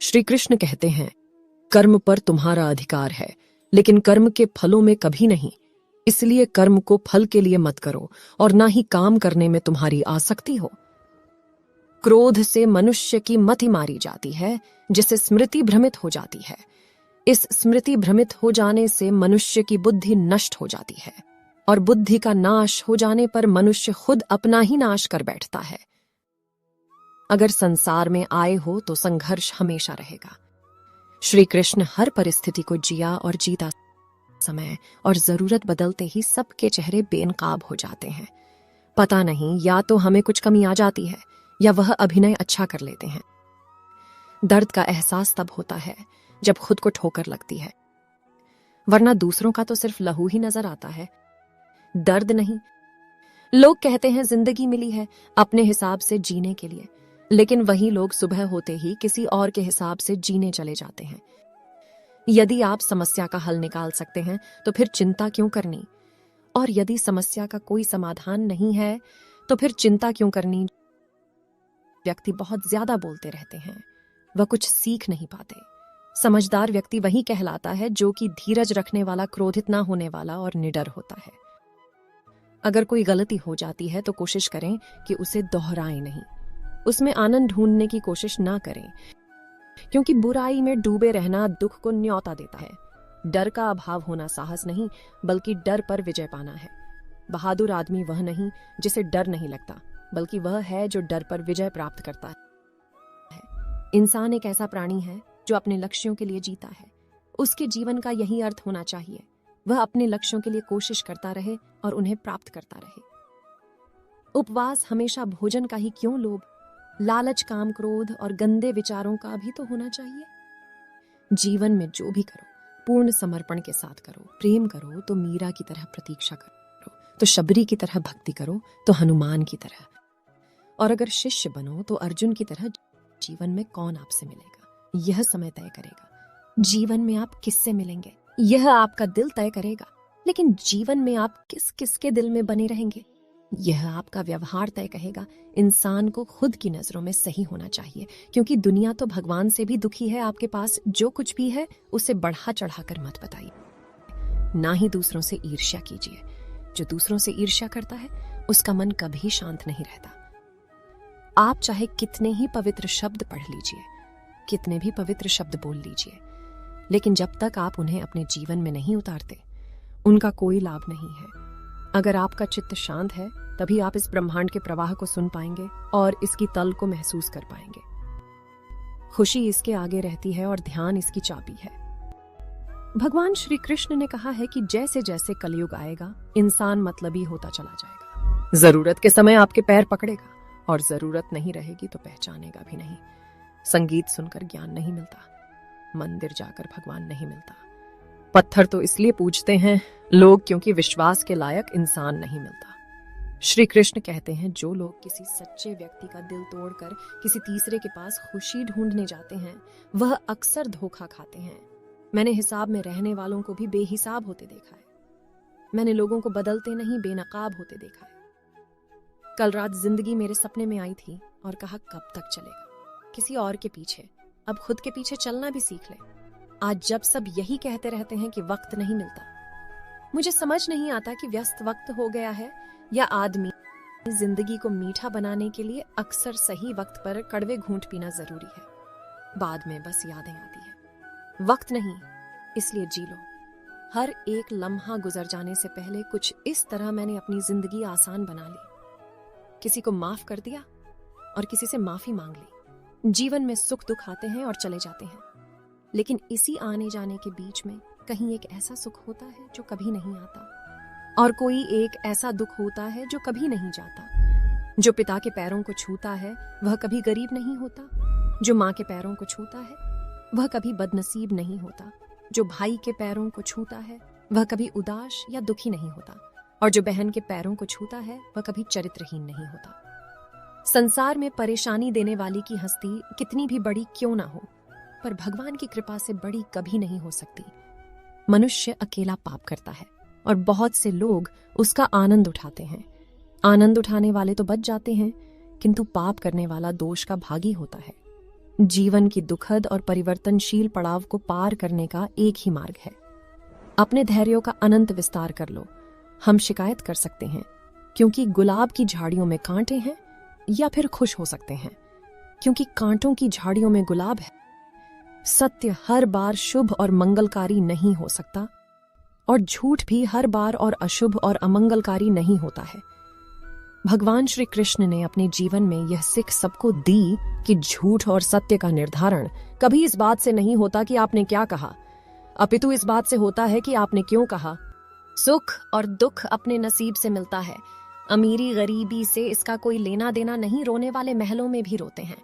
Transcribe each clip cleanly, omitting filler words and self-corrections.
श्री कृष्ण कहते हैं, कर्म पर तुम्हारा अधिकार है, लेकिन कर्म के फलों में कभी नहीं। इसलिए कर्म को फल के लिए मत करो और ना ही काम करने में तुम्हारी आसक्ति हो। क्रोध से मनुष्य की मति मारी जाती है, जिससे स्मृति भ्रमित हो जाती है। इस स्मृति भ्रमित हो जाने से मनुष्य की बुद्धि नष्ट हो जाती है, और बुद्धि का नाश हो जाने पर मनुष्य खुद अपना ही नाश कर बैठता है। अगर संसार में आए हो तो संघर्ष हमेशा रहेगा। श्री कृष्ण हर परिस्थिति को जिया और जीता। समय और जरूरत बदलते ही सबके चेहरे बेनकाब हो जाते हैं। पता नहीं, या तो हमें कुछ कमी आ जाती है या वह अभिनय अच्छा कर लेते हैं। दर्द का एहसास तब होता है जब खुद को ठोकर लगती है, वरना दूसरों का तो सिर्फ लहू ही नजर आता है, दर्द नहीं। लोग कहते हैं जिंदगी मिली है अपने हिसाब से जीने के लिए, लेकिन वही लोग सुबह होते ही किसी और के हिसाब से जीने चले जाते हैं। यदि आप समस्या का हल निकाल सकते हैं तो फिर चिंता क्यों करनी, और यदि समस्या का कोई समाधान नहीं है तो फिर चिंता क्यों करनी। व्यक्ति बहुत ज्यादा बोलते रहते हैं, वह कुछ सीख नहीं पाते। समझदार व्यक्ति वही कहलाता है जो कि धीरज रखने वाला, क्रोधित ना होने वाला और निडर होता है। अगर कोई गलती हो जाती है तो कोशिश करें कि उसे दोहराएं नहीं, उसमें आनंद ढूंढने की कोशिश ना करें, क्योंकि बुराई में डूबे रहना दुख को न्योता देता है। डर का अभाव होना साहस नहीं, बल्कि डर पर विजय पाना है। बहादुर आदमी वह नहीं जिसे डर नहीं लगता, बल्कि वह है जो डर पर विजय प्राप्त करता है। इंसान एक ऐसा प्राणी है जो अपने लक्ष्यों के लिए जीता है। उसके जीवन का यही अर्थ होना चाहिए, वह अपने लक्ष्यों के लिए कोशिश करता रहे और उन्हें प्राप्त करता रहे। उपवास हमेशा भोजन का ही क्यों लोभ, लालच, काम, क्रोध और गंदे विचारों का भी तो होना चाहिए। जीवन में जो भी करो पूर्ण समर्पण के साथ करो। प्रेम करो तो मीरा की तरह प्रतीक्षा करो, तो शबरी की तरह भक्ति करो तो हनुमान की तरह, और अगर शिष्य बनो तो अर्जुन की तरह। जीवन में कौन आपसे मिलेगा यह समय तय करेगा। जीवन में आप किससे मिलेंगे यह आपका दिल तय करेगा। लेकिन जीवन में आप किस किस के दिल में बने रहेंगे यह आपका व्यवहार तय कहेगा। इंसान को खुद की नजरों में सही होना चाहिए, क्योंकि दुनिया तो भगवान से भी दुखी है। आपके पास जो कुछ भी है उसे बढ़ा चढ़ाकर मत बताइए, ना ही दूसरों से ईर्ष्या कीजिए। जो दूसरों से ईर्ष्या करता है उसका मन कभी शांत नहीं रहता। आप चाहे कितने ही पवित्र शब्द पढ़ लीजिए, कितने भी पवित्र शब्द बोल लीजिए, लेकिन जब तक आप उन्हें अपने जीवन में नहीं उतारते उनका कोई लाभ नहीं है। अगर आपका चित्त शांत है तभी आप इस ब्रह्मांड के प्रवाह को सुन पाएंगे और इसकी तल को महसूस कर पाएंगे। खुशी इसके आगे रहती है और ध्यान इसकी चाबी है। भगवान श्री कृष्ण ने कहा है कि जैसे जैसे कलयुग आएगा इंसान मतलबी होता चला जाएगा। जरूरत के समय आपके पैर पकड़ेगा और जरूरत नहीं रहेगी तो पहचानेगा भी नहीं। संगीत सुनकर ज्ञान नहीं मिलता, मंदिर जाकर भगवान नहीं मिलता। पत्थर तो इसलिए पूजते हैं लोग क्योंकि विश्वास के लायक इंसान नहीं मिलता। श्री कृष्ण कहते हैं, जो लोग किसी सच्चे व्यक्ति का दिल तोड़कर किसी तीसरे के पास खुशी ढूंढने जाते हैं वह अक्सर धोखा खाते हैं। मैंने हिसाब में रहने वालों को भी बेहिसाब होते देखा है। मैंने लोगों को बदलते नहीं बेनकाब होते देखा है। कल रात जिंदगी मेरे सपने में आई थी और कहा कब तक चलेगा किसी और के पीछे, अब खुद के पीछे चलना भी सीख ले। आज जब सब यही कहते रहते हैं कि वक्त नहीं मिलता, मुझे समझ नहीं आता कि व्यस्त वक्त हो गया है या आदमी जिंदगी को मीठा बनाने के लिए अक्सर सही वक्त पर कड़वे घूंट पीना जरूरी है। बाद में बस यादें आती है। वक्त नहीं, इसलिए जी लो। हर एक लम्हा गुजर जाने से पहले कुछ इस तरह मैंने अपनी जिंदगी आसान बना ली। किसी को माफ कर दिया और किसी से माफी मांग ली। जीवन में सुख दुख आते हैं और चले जाते हैं, लेकिन इसी आने जाने के बीच में कहीं एक ऐसा सुख होता है जो कभी नहीं आता, और कोई एक ऐसा दुख होता है जो कभी नहीं जाता। जो पिता के पैरों को छूता है वह कभी गरीब नहीं होता। जो माँ के पैरों को छूता है वह कभी बदनसीब नहीं होता। जो भाई के पैरों को छूता है वह कभी उदास या दुखी नहीं होता, और जो बहन के पैरों को छूता है वह कभी चरित्रहीन नहीं होता। संसार में परेशानी देने वाली की हस्ती कितनी भी बड़ी क्यों ना हो, पर भगवान की कृपा से बड़ी कभी नहीं हो सकती। मनुष्य अकेला पाप करता है और बहुत से लोग उसका आनंद उठाते हैं। आनंद उठाने वाले तो बच जाते हैं, किंतु पाप करने वाला दोष का भागी होता है। जीवन की दुखद और परिवर्तनशील पड़ाव को पार करने का एक ही मार्ग है। अपने धैर्यों का अनंत विस्तार कर लो। हम शिकायत कर सकते हैं क्योंकि गुलाब की झाड़ियों में कांटे हैं, या फिर खुश हो सकते हैं क्योंकि कांटों की झाड़ियों में गुलाब है। सत्य हर बार शुभ और मंगलकारी नहीं हो सकता, और झूठ भी हर बार और अशुभ और अमंगलकारी नहीं होता है। भगवान श्री कृष्ण ने अपने जीवन में यह सीख सबको दी कि झूठ और सत्य का निर्धारण कभी इस बात से नहीं होता कि आपने क्या कहा, अपितु इस बात से होता है कि आपने क्यों कहा। सुख और दुख अपने नसीब से मिलता है। अमीरी गरीबी से इसका कोई लेना देना नहीं। रोने वाले महलों में भी रोते हैं,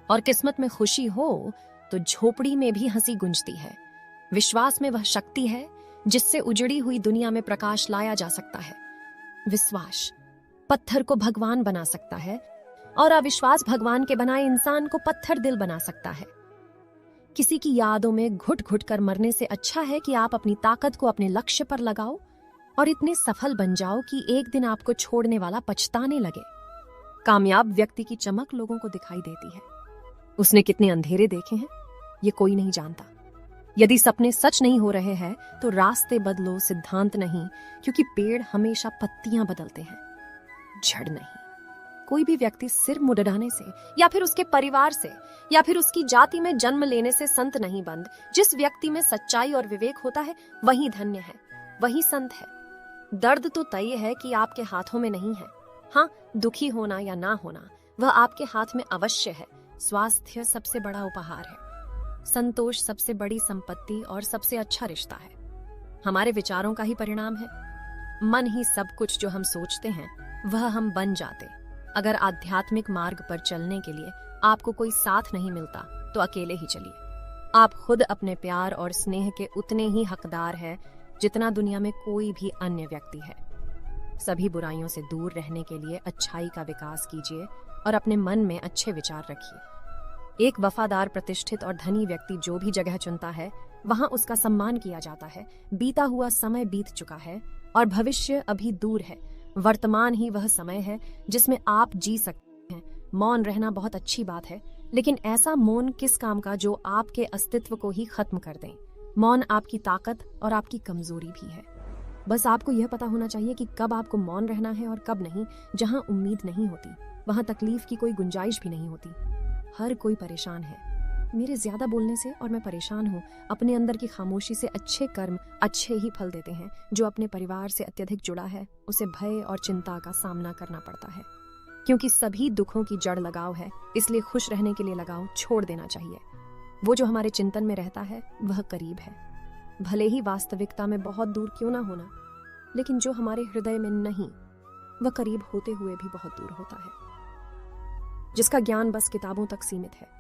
और किस्मत में खुशी हो तो झोपड़ी में भी हंसी गुंजती है। विश्वास में वह शक्ति है जिससे उजड़ी हुई दुनिया में प्रकाश लाया जा सकता है। विश्वास पत्थर को भगवान बना सकता है, और अविश्वास भगवान के बनाए इंसान को पत्थर दिल बना सकता है। किसी की यादों में घुट घुट कर मरने से अच्छा है कि आप अपनी ताकत को अपने लक्ष्य पर लगाओ और इतने सफल बन जाओ कि एक दिन आपको छोड़ने वाला पछताने लगे। कामयाब व्यक्ति की चमक लोगों को दिखाई देती है। उसने कितने अंधेरे देखे हैं ये कोई नहीं जानता। यदि सपने सच नहीं हो रहे हैं तो रास्ते बदलो, सिद्धांत नहीं, क्योंकि पेड़ हमेशा पत्तियां बदलते हैं, जड़ नहीं। कोई भी व्यक्ति सिर मुड़ाने से या फिर उसके परिवार से या फिर उसकी जाति में जन्म लेने से संत नहीं बंद। जिस व्यक्ति में सच्चाई और विवेक होता है वही धन्य है, वही संत है। दर्द तो तय है कि आपके हाथों में नहीं है। हाँ, दुखी होना या ना होना वह आपके हाथ में अवश्य है। स्वास्थ्य सबसे बड़ा उपहार है। संतोष सबसे बड़ी संपत्ति और सबसे अच्छा रिश्ता है। हमारे विचारों का ही परिणाम है। मन ही सब कुछ जो हम सोचते हैं वह हम बन जाते। अगर आध्यात्मिक मार्ग पर चलने के लिए आपको कोई साथ नहीं मिलता तो अकेले ही चलिए। आप खुद अपने प्यार और स्नेह के उतने ही हकदार हैं जितना दुनिया में कोई भी अन्य व्यक्ति है। सभी बुराइयों से दूर रहने के लिए अच्छाई का विकास कीजिए और अपने मन में अच्छे विचार रखिए। एक वफादार, प्रतिष्ठित और धनी व्यक्ति जो भी जगह चुनता है वहां उसका सम्मान किया जाता है। बीता हुआ समय बीत चुका है और भविष्य अभी दूर है। वर्तमान ही वह समय है जिसमें आप जी सकते हैं। मौन रहना बहुत अच्छी बात है, लेकिन ऐसा मौन किस काम का जो आपके अस्तित्व को ही खत्म कर दें। मौन आपकी ताकत और आपकी कमजोरी भी है। बस आपको यह पता होना चाहिए कि कब आपको मौन रहना है और कब नहीं। जहां उम्मीद नहीं होती वहां तकलीफ की कोई गुंजाइश भी नहीं होती। हर कोई परेशान है मेरे ज्यादा बोलने से, और मैं परेशान हूँ। अपने अंदर की खामोशी से अच्छे कर्म अच्छे ही फल देते हैं। जो अपने परिवार से अत्यधिक जुड़ा है उसे भय और चिंता का सामना करना पड़ता है, क्योंकि सभी दुखों की जड़ लगाव है। इसलिए खुश रहने के लिए लगाव छोड़ देना चाहिए। वो जो हमारे चिंतन में रहता है वह करीब है, भले ही वास्तविकता में बहुत दूर क्यों ना होना, लेकिन जो हमारे हृदय में नहीं वह करीब होते हुए भी बहुत दूर होता है। जिसका ज्ञान बस किताबों तक सीमित है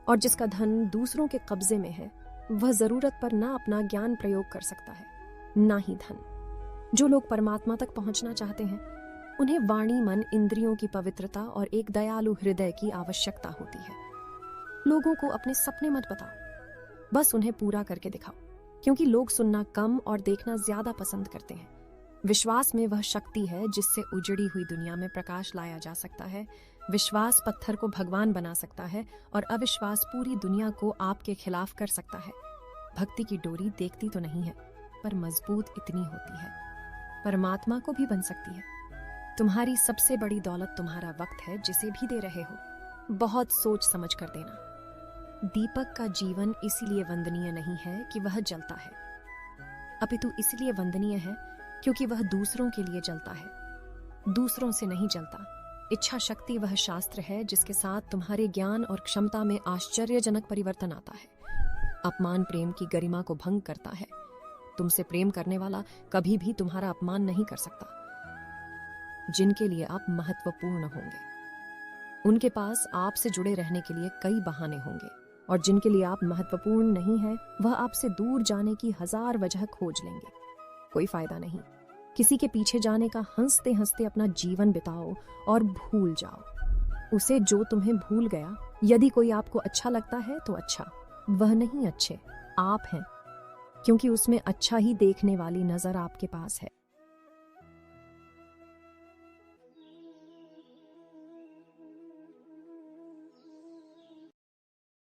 और जिसका धन दूसरों के कब्जे में है, वह जरूरत पर ना अपना ज्ञान प्रयोग कर सकता है ना ही धन। जो लोग परमात्मा तक पहुंचना चाहते हैं उन्हें वाणी, मन, इंद्रियों की पवित्रता और एक दयालु हृदय की आवश्यकता होती है। लोगों को अपने सपने मत बताओ, बस उन्हें पूरा करके दिखाओ, क्योंकि लोग सुनना कम और देखना ज्यादा पसंद करते हैं। विश्वास में वह शक्ति है जिससे उजड़ी हुई दुनिया में प्रकाश लाया जा सकता है। विश्वास पत्थर को भगवान बना सकता है और अविश्वास पूरी दुनिया को आपके खिलाफ कर सकता है। भक्ति की डोरी देखती तो नहीं है पर मजबूत इतनी होती है, परमात्मा को भी बन सकती है। तुम्हारी सबसे बड़ी दौलत तुम्हारा वक्त है जिसे भी दे रहे हो। बहुत सोच समझ कर देना। दीपक का जीवन इसीलिए वंदनीय नहीं है कि वह जलता है, अपितु इसलिए वंदनीय है क्योंकि वह दूसरों के लिए जलता है, दूसरों से नहीं जलता। इच्छा शक्ति वह शास्त्र है जिसके साथ तुम्हारे ज्ञान और क्षमता में आश्चर्यजनक परिवर्तन आता है। अपमान प्रेम की गरिमा को भंग करता है। तुमसे प्रेम करने वाला कभी भी तुम्हारा अपमान नहीं कर सकता। जिनके लिए आप महत्वपूर्ण होंगे उनके पास आपसे जुड़े रहने के लिए कई बहाने होंगे, और जिनके लिए आप महत्वपूर्ण नहीं है वह आपसे दूर जाने की 1000 वजह खोज लेंगे। कोई फायदा नहीं। किसी के पीछे जाने का हंसते हंसते अपना जीवन बिताओ और भूल जाओ उसे जो तुम्हें भूल गया। यदि कोई आपको अच्छा लगता है तो अच्छा, वह नहीं अच्छे आप हैं, क्योंकि उसमें अच्छा ही देखने वाली नजर आपके पास है।